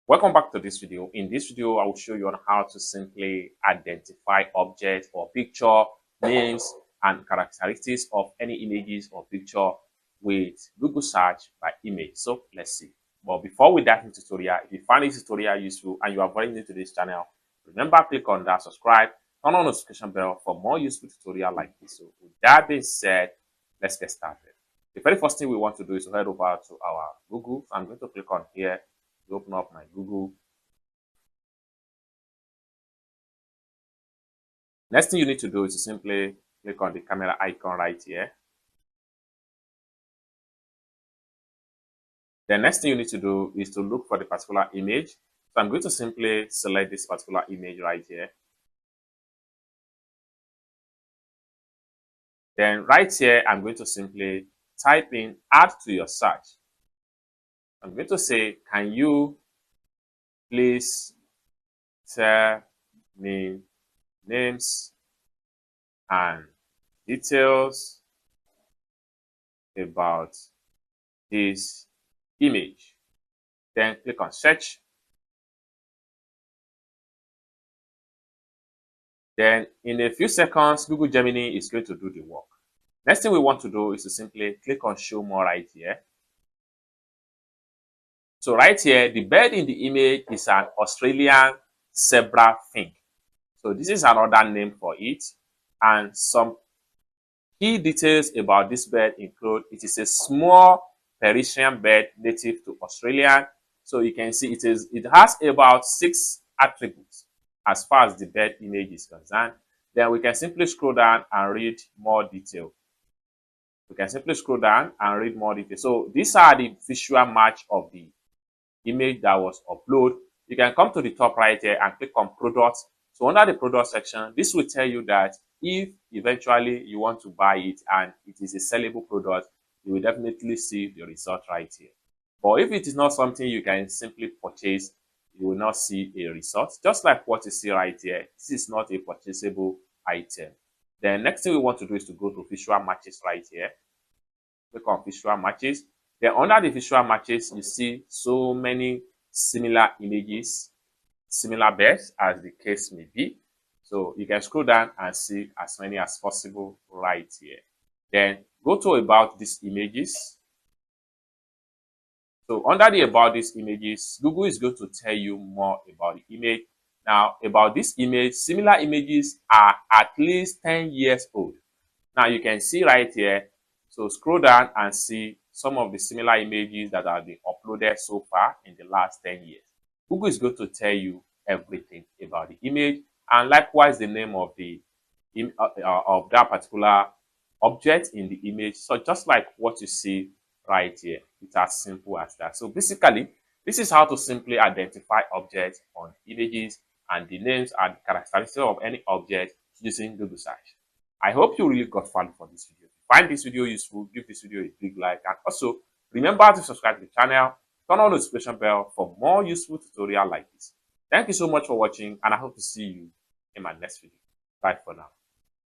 Welcome back to this video. In this video, I will show you on how to simply identify objects or picture, names, and characteristics of any images or picture with Google search by image. So let's see. But before we dive into tutorial, if you find this tutorial useful and you are very new to this channel, remember click on that subscribe, turn on notification bell for more useful tutorial like this. So with that being said, let's get started. The very first thing we want to do is to head over to our Google. So I'm going to click on here to open up my Google. Next thing you need to do is to simply click on the camera icon right here. The next thing you need to do is to look for the particular image. So I'm going to simply select this particular image right here. Then right here, I'm going to simply type in add to your search. I'm going to say, can you please tell me names and details about this image? Then click on search. Then in a few seconds, Google Gemini is going to do the work. Next thing we want to do is to simply click on show more right here. So right here, the bird in the image is an Australian zebra finch. So this is another name for it. And some key details about this bird include it is a small Parisian bird native to Australia. So you can see it has about 6 attributes as far as the bird image is concerned. Then we can simply scroll down and read more detail. So these are the visual match of the image that was uploaded. You can come to the top right here and click on products. So under the product section, this will tell you that if eventually you want to buy it and it is a sellable product, you will definitely see the result right here. But if it is not something you can simply purchase, you will not see a result. Just like what you see right here, this is not a purchasable item. The next thing we want to do is to go to visual matches right here. Click on visual matches. Then under the visual matches, you see so many similar images, similar birds as the case may be. So you can scroll down and see as many as possible right here. Then go to about these images. So under the about these images, Google is going to tell you more about the image. Now about this image, similar images are at least 10 years old. Now you can see right here. So scroll down and see some of the similar images that have been uploaded so far in the last 10 years. Google is going to tell you everything about the image and likewise the name of that particular object in the image. So just like what you see right here, it's as simple as that. So basically, this is how to simply identify objects on images and the names and characteristics of any object using Google search. I hope you really got fun for this video. If you find this video useful, give this video a big like, and also remember to subscribe to the channel, turn on the notification bell for more useful tutorial like this. Thank you so much for watching, and I hope to see you in my next video. Bye for now.